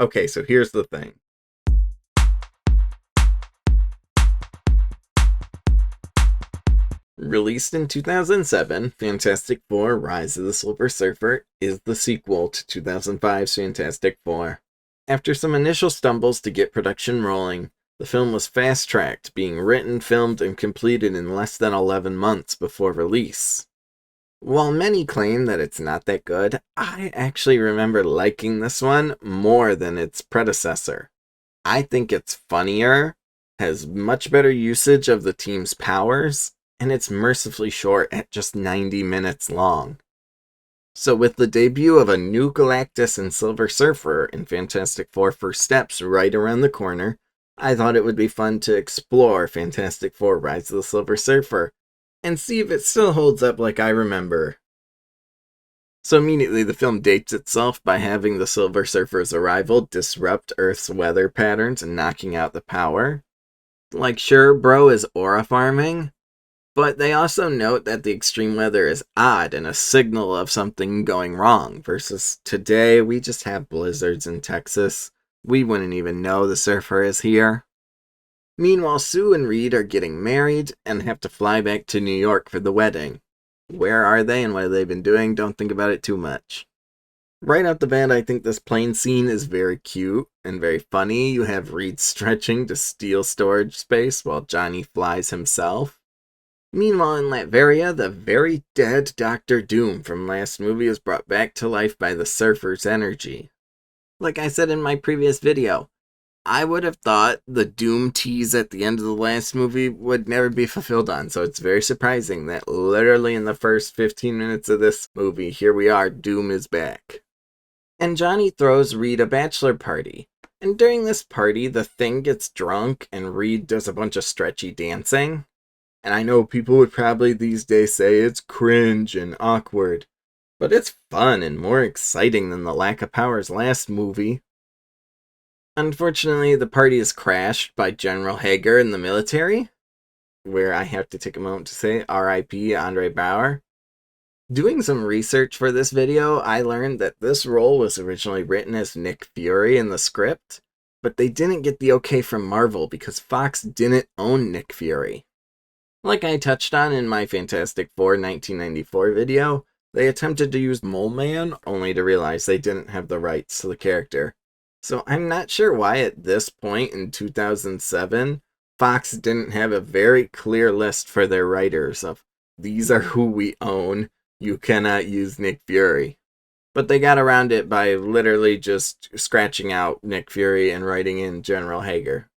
Okay, so here's the thing. Released in 2007, Fantastic Four: Rise of the Silver Surfer is the sequel to 2005's Fantastic Four. After some initial stumbles to get production rolling, the film was fast-tracked, being written, filmed, and completed in less than 11 months before release. While many claim that it's not that good, I actually remember liking this one more than its predecessor. I think it's funnier, has much better usage of the team's powers, and it's mercifully short at just 90 minutes long. So with the debut of a new Galactus and Silver Surfer in Fantastic Four First Steps right around the corner, I thought it would be fun to explore Fantastic Four: Rise of the Silver Surfer and see if it still holds up like I remember. So immediately the film dates itself by having the Silver Surfer's arrival disrupt Earth's weather patterns and knocking out the power. Like, sure, bro is aura farming, but they also note that the extreme weather is odd and a signal of something going wrong, versus today we just have blizzards in Texas. We wouldn't even know the surfer is here. Meanwhile, Sue and Reed are getting married and have to fly back to New York for the wedding. Where are they and what have they been doing? Don't think about it too much. Right off the bat, I think this plane scene is very cute and very funny. You have Reed stretching to steal storage space while Johnny flies himself. Meanwhile, in Latveria, the very dead Doctor Doom from last movie is brought back to life by the Surfer's energy. Like I said in my previous video, I would have thought the Doom tease at the end of the last movie would never be fulfilled on, so it's very surprising that literally in the first 15 minutes of this movie, here we are, Doom is back. And Johnny throws Reed a bachelor party. And during this party, the Thing gets drunk and Reed does a bunch of stretchy dancing. And I know people would probably these days say it's cringe and awkward, but it's fun and more exciting than the lack of powers last movie. Unfortunately, the party is crashed by General Hager in the military, where I have to take a moment to say R.I.P. Andre Bauer. Doing some research for this video, I learned that this role was originally written as Nick Fury in the script, but they didn't get the okay from Marvel because Fox didn't own Nick Fury. Like I touched on in my Fantastic Four 1994 video, they attempted to use Mole Man, only to realize they didn't have the rights to the character. So I'm not sure why at this point in 2007, Fox didn't have a very clear list for their writers of, these are who we own, you cannot use Nick Fury. But they got around it by literally just scratching out Nick Fury and writing in General Hager.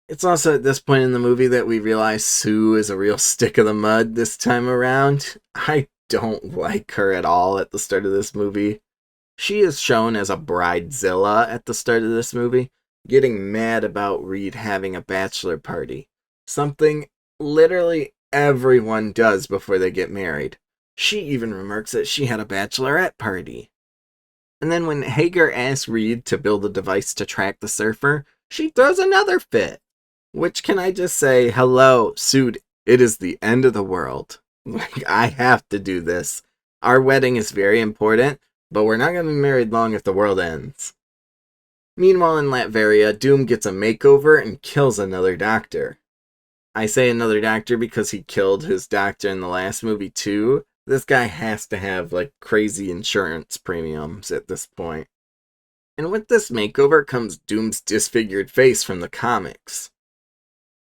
It's also at this point in the movie that we realize Sue is a real stick of the mud this time around. I don't like her at all at the start of this movie. She is shown as a bridezilla at the start of this movie, getting mad about Reed having a bachelor party. Something literally everyone does before they get married. She even remarks that she had a bachelorette party. And then when Hager asks Reed to build a device to track the surfer, she throws another fit. Which, can I just say, hello, Sue, it is the end of the world. Like, I have to do this. Our wedding is very important, but we're not going to be married long if the world ends. Meanwhile, in Latveria, Doom gets a makeover and kills another doctor. I say another doctor because he killed his doctor in the last movie too. This guy has to have, like, crazy insurance premiums at this point. And with this makeover comes Doom's disfigured face from the comics.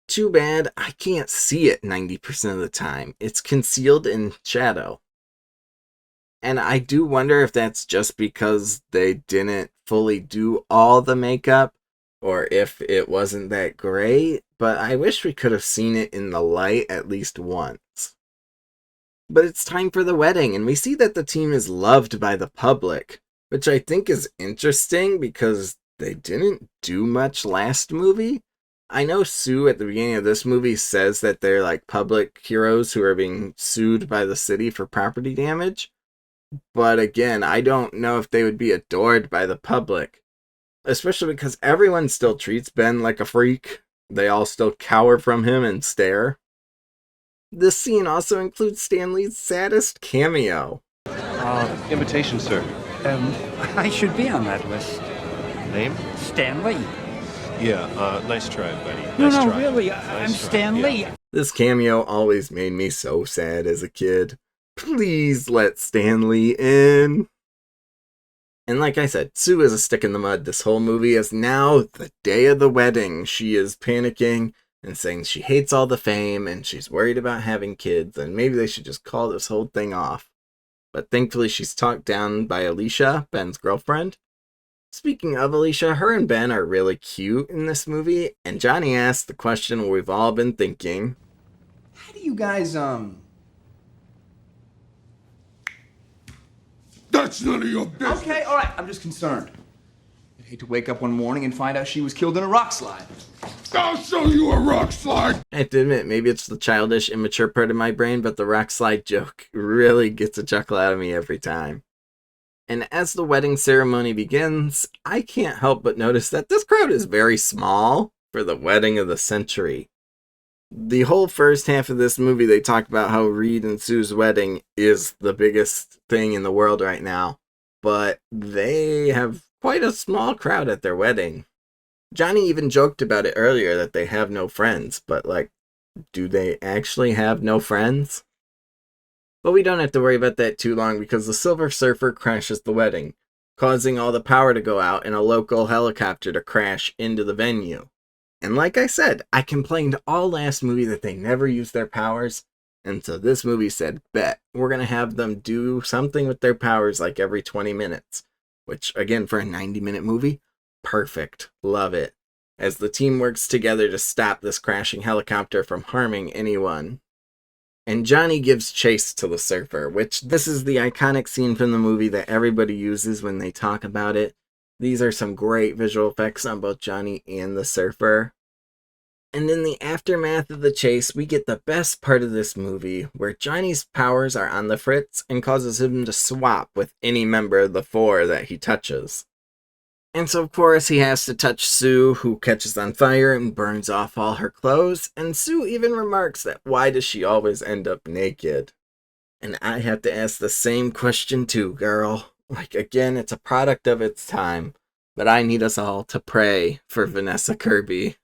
Too bad I can't see it 90% of the time. It's concealed in shadow. And I do wonder if that's just because they didn't fully do all the makeup, or if it wasn't that great, but I wish we could have seen it in the light at least once. But it's time for the wedding, and we see that the team is loved by the public, which I think is interesting because they didn't do much last movie. I know Sue at the beginning of this movie says that they're like public heroes who are being sued by the city for property damage. But again, I don't know if they would be adored by the public. Especially because everyone still treats Ben like a freak. They all still cower from him and stare. This scene also includes Stan Lee's saddest cameo. Invitation, sir. I should be on that list. Name? Stanley. Yeah, nice try, buddy. No, Nice no, try. really, Nice I'm try. Stanley. Yeah. This cameo always made me so sad as a kid. Please let Stanley in. And like I said, Sue is a stick in the mud this whole movie, as now, the day of the wedding, she is panicking and saying she hates all the fame and she's worried about having kids and maybe they should just call this whole thing off. But thankfully she's talked down by Alicia, Ben's girlfriend. Speaking of Alicia, her and Ben are really cute in this movie, and Johnny asks the question we've all been thinking. How do you guys, That's none of your business. Okay, all right, I'm just concerned. I'd hate to wake up one morning and find out she was killed in a rock slide. I'll show you a rock slide. I have to admit, maybe it's the childish, immature part of my brain, but the rock slide joke really gets a chuckle out of me every time. And as the wedding ceremony begins, I can't help but notice that this crowd is very small for the wedding of the century. The whole first half of this movie, they talk about how Reed and Sue's wedding is the biggest thing in the world right now, but they have quite a small crowd at their wedding. Johnny even joked about it earlier that they have no friends, but like, do they actually have no friends? But we don't have to worry about that too long because the Silver Surfer crashes the wedding, causing all the power to go out and a local helicopter to crash into the venue. And like I said, I complained all last movie that they never used their powers, and so this movie said, bet, we're going to have them do something with their powers like every 20 minutes. Which, again, for a 90-minute movie, perfect. Love it. As the team works together to stop this crashing helicopter from harming anyone. And Johnny gives chase to the surfer, which this is the iconic scene from the movie that everybody uses when they talk about it. These are some great visual effects on both Johnny and the surfer. And in the aftermath of the chase, we get the best part of this movie, where Johnny's powers are on the fritz and causes him to swap with any member of the four that he touches. And so of course he has to touch Sue, who catches on fire and burns off all her clothes, and Sue even remarks that why does she always end up naked? And I have to ask the same question too, girl. Like, again, it's a product of its time, but I need us all to pray for Vanessa Kirby.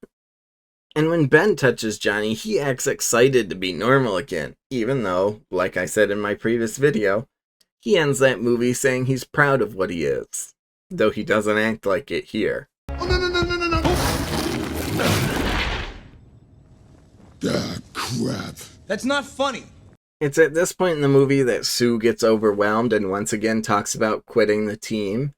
And when Ben touches Johnny, he acts excited to be normal again, even though, like I said in my previous video, he ends that movie saying he's proud of what he is. Though he doesn't act like it here. Oh, no. Ah, crap. That's not funny. It's at this point in the movie that Sue gets overwhelmed and once again talks about quitting the team.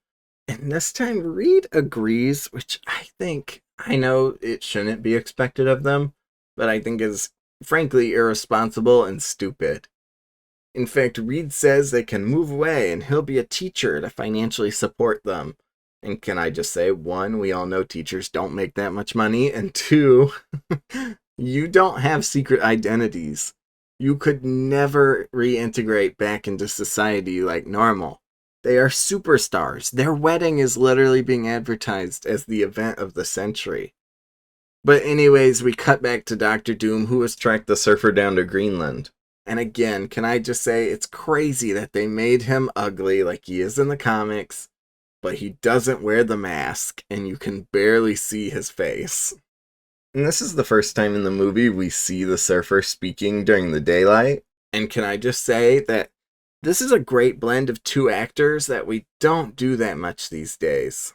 And this time Reed agrees, which I know it shouldn't be expected of them, but I think is frankly irresponsible and stupid. In fact, Reed says they can move away and he'll be a teacher to financially support them. And can I just say, one, we all know teachers don't make that much money, and two, you don't have secret identities. You could never reintegrate back into society like normal. They are superstars. Their wedding is literally being advertised as the event of the century. But anyways, we cut back to Dr. Doom, who has tracked the surfer down to Greenland. And again, can I just say, it's crazy that they made him ugly like he is in the comics, but he doesn't wear the mask, and you can barely see his face. And this is the first time in the movie we see the surfer speaking during the daylight. And can I just say that this is a great blend of two actors that we don't do that much these days.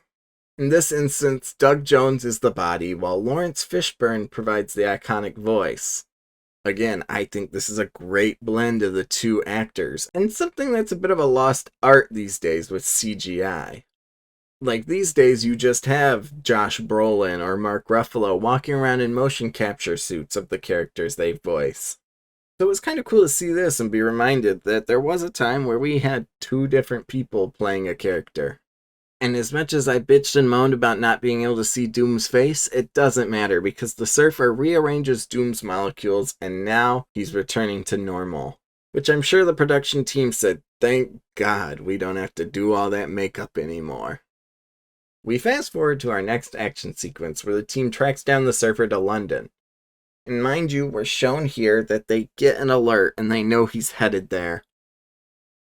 In this instance, Doug Jones is the body, while Lawrence Fishburne provides the iconic voice. Again, I think this is a great blend of the two actors, and something that's a bit of a lost art these days with CGI. Like, these days you just have Josh Brolin or Mark Ruffalo walking around in motion capture suits of the characters they voice. So it was kind of cool to see this and be reminded that there was a time where we had two different people playing a character. And as much as I bitched and moaned about not being able to see Doom's face, it doesn't matter because the surfer rearranges Doom's molecules and now he's returning to normal. Which I'm sure the production team said, thank God we don't have to do all that makeup anymore. We fast forward to our next action sequence where the team tracks down the surfer to London. And mind you, we're shown here that they get an alert and they know he's headed there.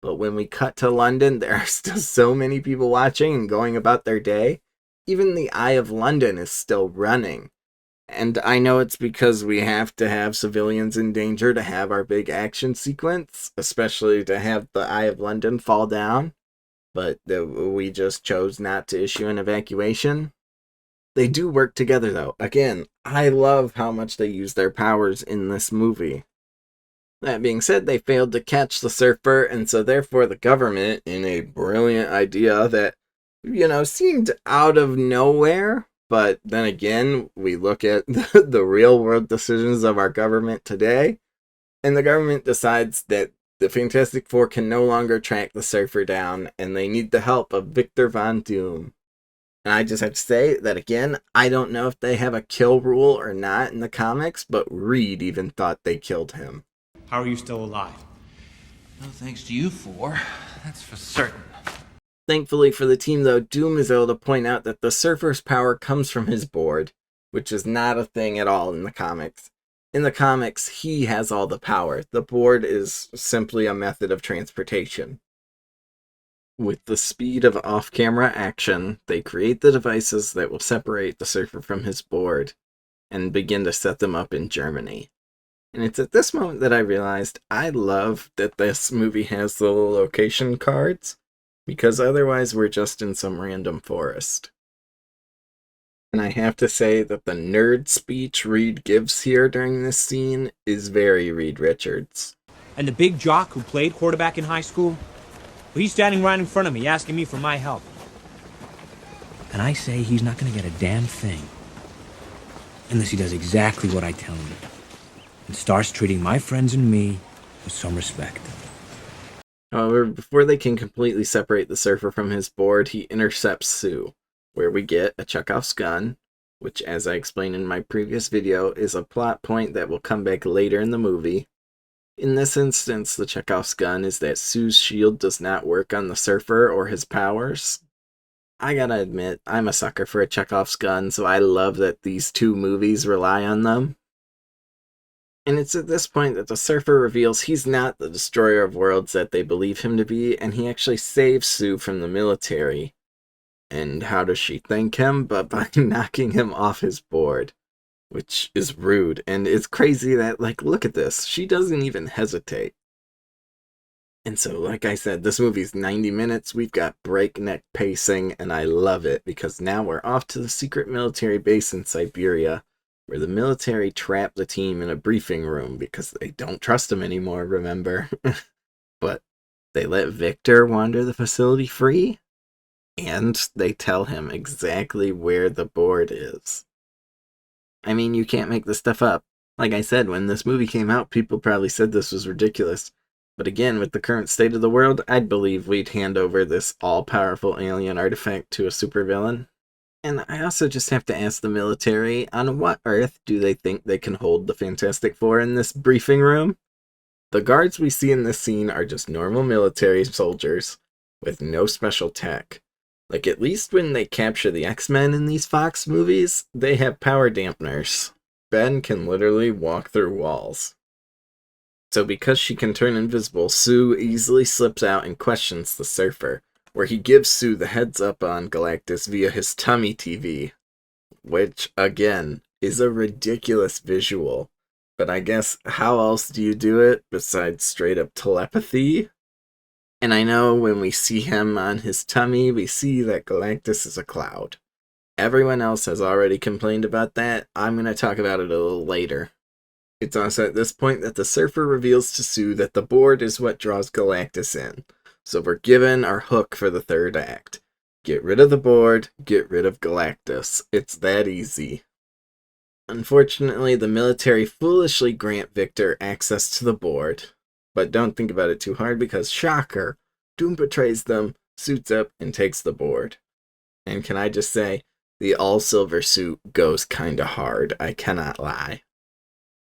But when we cut to London, there are still so many people watching and going about their day Even the Eye of London is still running. And I know it's because we have to have civilians in danger to have our big action sequence, especially to have the Eye of London fall down, but we just chose not to issue an evacuation. They do work together, though. Again, I love how much they use their powers in this movie. That being said, they failed to catch the surfer, and so therefore the government, in a brilliant idea that, seemed out of nowhere, but then again, we look at the real world decisions of our government today, and the government decides that the Fantastic Four can no longer track the surfer down, and they need the help of Victor Von Doom. And I just have to say that again, I don't know if they have a kill rule or not in the comics, but Reed even thought they killed him. How are you still alive? No thanks to you four, that's for certain. Thankfully for the team, though, Doom is able to point out that the Surfer's power comes from his board, which is not a thing at all in the comics. In the comics, he has all the power. The board is simply a method of transportation. With the speed of off-camera action, they create the devices that will separate the Surfer from his board and begin to set them up in Germany. And it's at this moment that I realized I love that this movie has the location cards, because otherwise we're just in some random forest. And I have to say that the nerd speech Reed gives here during this scene is very Reed Richards. And the big jock who played quarterback in high school? Well, he's standing right in front of me asking me for my help. And I say he's not gonna get a damn thing unless he does exactly what I tell him and starts treating my friends and me with some respect. However, before they can completely separate the Surfer from his board, he intercepts Sue, where we get a Chekhov's gun, which, as I explained in my previous video, is a plot point that will come back later in the movie. In this instance, the Chekhov's gun is that Sue's shield does not work on the Surfer or his powers. I gotta admit, I'm a sucker for a Chekhov's gun, so I love that these two movies rely on them. And it's at this point that the Surfer reveals he's not the destroyer of worlds that they believe him to be, and he actually saves Sue from the military. And how does she thank him? But by knocking him off his board, which is rude. And it's crazy that, look at this. She doesn't even hesitate. And so, like I said, this movie's 90 minutes. We've got breakneck pacing, and I love it, because now we're off to the secret military base in Siberia, where the military trapped the team in a briefing room because they don't trust him anymore, remember? But they let Victor wander the facility free, and they tell him exactly where the board is. I mean, you can't make this stuff up. Like I said, when this movie came out, people probably said this was ridiculous. But again, with the current state of the world, I'd believe we'd hand over this all-powerful alien artifact to a supervillain. And I also just have to ask the military, on what earth do they think they can hold the Fantastic Four in this briefing room? The guards we see in this scene are just normal military soldiers with no special tech. At least when they capture the X-Men in these Fox movies, they have power dampeners. Ben can literally walk through walls. So because she can turn invisible, Sue easily slips out and questions the Surfer, where he gives Sue the heads up on Galactus via his tummy TV, which, again, is a ridiculous visual. But I guess, how else do you do it besides straight up telepathy? And I know when we see him on his tummy, we see that Galactus is a cloud. Everyone else has already complained about that. I'm going to talk about it a little later. It's also at this point that the Surfer reveals to Sue that the board is what draws Galactus in. So we're given our hook for the third act. Get rid of the board, get rid of Galactus. It's that easy. Unfortunately, the military foolishly grant Victor access to the board. But don't think about it too hard because, shocker, Doom betrays them, suits up, and takes the board. And can I just say, the all-silver suit goes kinda hard, I cannot lie.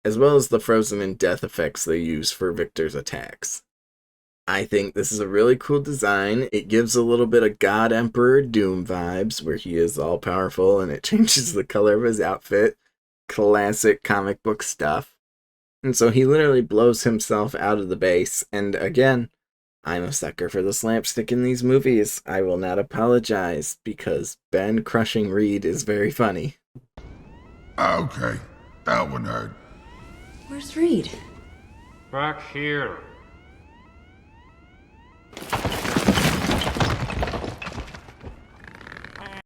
As well as the frozen in death effects they use for Victor's attacks. I think this is a really cool design. It gives a little bit of God Emperor Doom vibes, where he is all-powerful and it changes the color of his outfit. Classic comic book stuff. And so he literally blows himself out of the base, and again, I'm a sucker for the slapstick in these movies. I will not apologize, because Ben crushing Reed is very funny. Okay, that one hurt. Where's Reed? Back here.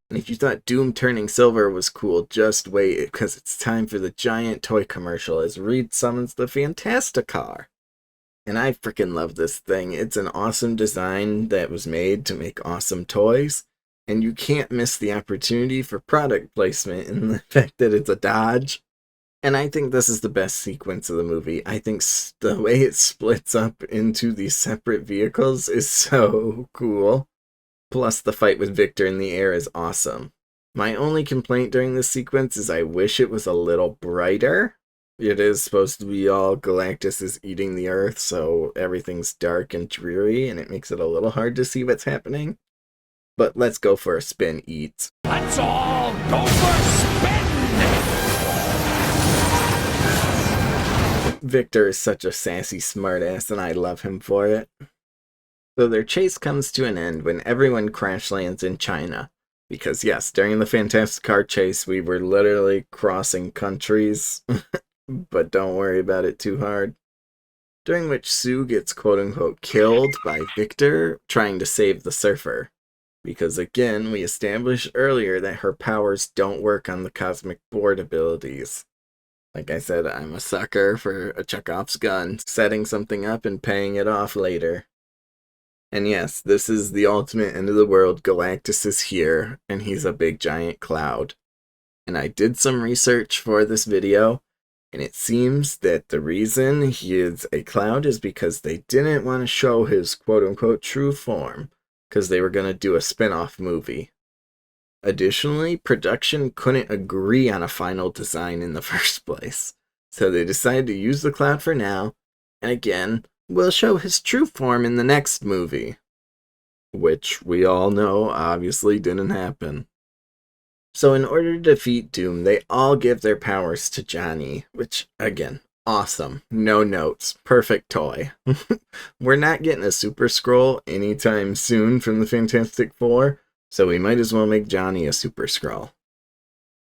And if you thought Doom turning silver was cool, just wait, because it's time for the giant toy commercial as Reed summons the Fantasticar. And I freaking love this thing. It's an awesome design that was made to make awesome toys. And you can't miss the opportunity for product placement in the fact that it's a Dodge. And I think this is the best sequence of the movie. I think the way it splits up into these separate vehicles is so cool. Plus, the fight with Victor in the air is awesome. My only complaint during this sequence is I wish it was a little brighter. It is supposed to be all Galactus is eating the Earth, so everything's dark and dreary, and it makes it a little hard to see what's happening. But let's go for a spin, Eats. Let's all go for a spin! Victor is such a sassy smartass, and I love him for it. So their chase comes to an end when everyone crash lands in China. Because yes, during the Fantasticar chase, we were literally crossing countries. But don't worry about it too hard. During which Sue gets quote-unquote killed by Victor trying to save the surfer. Because again, we established earlier that her powers don't work on the cosmic board abilities. Like I said, I'm a sucker for a Chekhov's gun, setting something up and paying it off later. And yes, this is the ultimate end of the world. Galactus is here, and he's a big giant cloud. And I did some research for this video, and it seems that the reason he is a cloud is because they didn't want to show his quote-unquote true form, because they were going to do a spin-off movie. Additionally, production couldn't agree on a final design in the first place, so they decided to use the cloud for now, and again, we'll show his true form in the next movie. Which we all know obviously didn't happen. So in order to defeat Doom, they all give their powers to Johnny, which, again, awesome. No notes. Perfect toy. We're not getting a Super Skrull anytime soon from the Fantastic Four, so we might as well make Johnny a Super Skrull.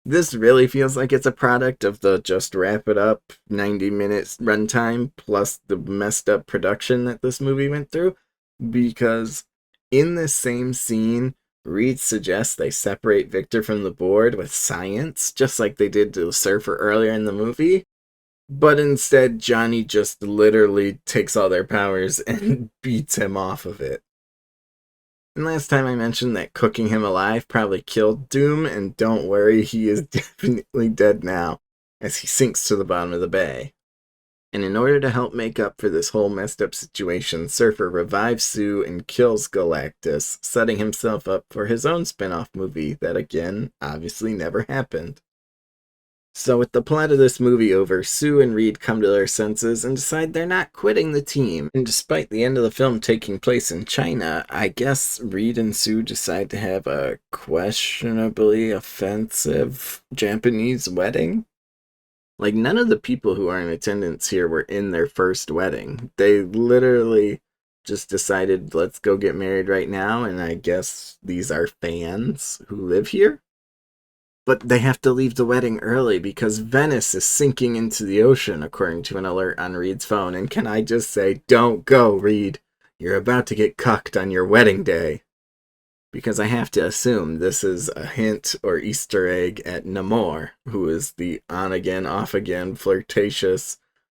This really feels like it's a product of the just wrap it up 90 minutes runtime plus the messed up production that this movie went through, because in this same scene, Reed suggests they separate Victor from the board with science, just like they did to the surfer earlier in the movie, but instead Johnny just literally takes all their powers and beats him off of it. And last time I mentioned that cooking him alive probably killed Doom, and don't worry, he is definitely dead now, as he sinks to the bottom of the bay. And in order to help make up for this whole messed up situation, Surfer revives Sue and kills Galactus, setting himself up for his own spin-off movie that, again, obviously never happened. So with the plot of this movie over, Sue and Reed come to their senses and decide they're not quitting the team. And despite the end of the film taking place in China, I guess Reed and Sue decide to have a questionably offensive Japanese wedding. Like, none of the people who are in attendance here were in their first wedding. They literally just decided, let's go get married right now, and I guess these are fans who live here? But they have to leave the wedding early because Venice is sinking into the ocean, according to an alert on Reed's phone. And can I just say, don't go, Reed. You're about to get cucked on your wedding day. Because I have to assume this is a hint or Easter egg at Namor, who is the on-again, off-again, flirtatious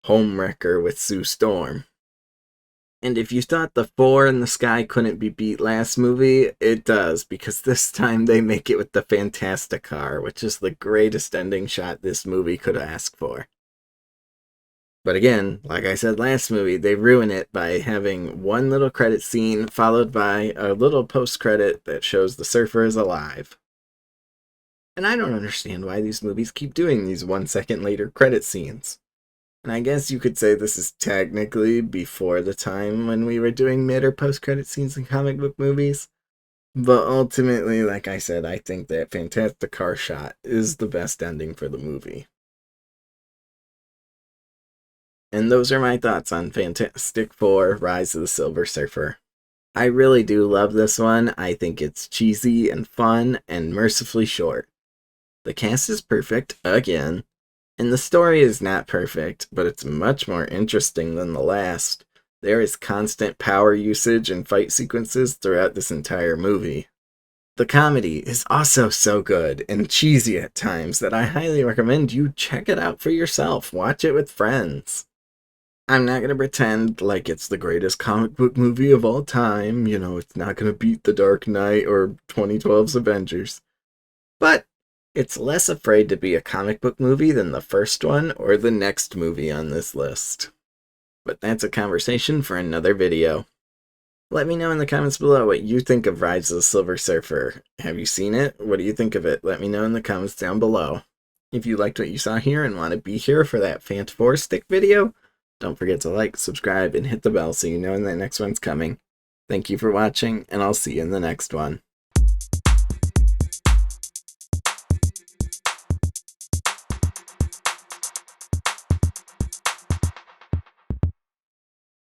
homewrecker with Sue Storm. And if you thought the four in the sky couldn't be beat last movie, it does, because this time they make it with the Fantasticar, which is the greatest ending shot this movie could ask for. But again, like I said last movie, they ruin it by having one little credit scene followed by a little post-credit that shows the surfer is alive. And I don't understand why these movies keep doing these 1 second later credit scenes. And I guess you could say this is technically before the time when we were doing mid or post-credit scenes in comic book movies. But ultimately, like I said, I think that Fantasticar shot is the best ending for the movie. And those are my thoughts on Fantastic Four: Rise of the Silver Surfer. I really do love this one. I think it's cheesy and fun and mercifully short. The cast is perfect, again, and the story is not perfect, but it's much more interesting than the last. There is constant power usage and fight sequences throughout this entire movie. The comedy is also so good and cheesy at times that I highly recommend you check it out for yourself. Watch it with friends. I'm not going to pretend like it's the greatest comic book movie of all time. You know, it's not going to beat The Dark Knight or 2012's Avengers. But it's less afraid to be a comic book movie than the first one or the next movie on this list. But that's a conversation for another video. Let me know in the comments below what you think of Rise of the Silver Surfer. Have you seen it? What do you think of it? Let me know in the comments down below. If you liked what you saw here and want to be here for that Fant 4 stick video, don't forget to like, subscribe, and hit the bell so you know when the next one's coming. Thank you for watching, and I'll see you in the next one.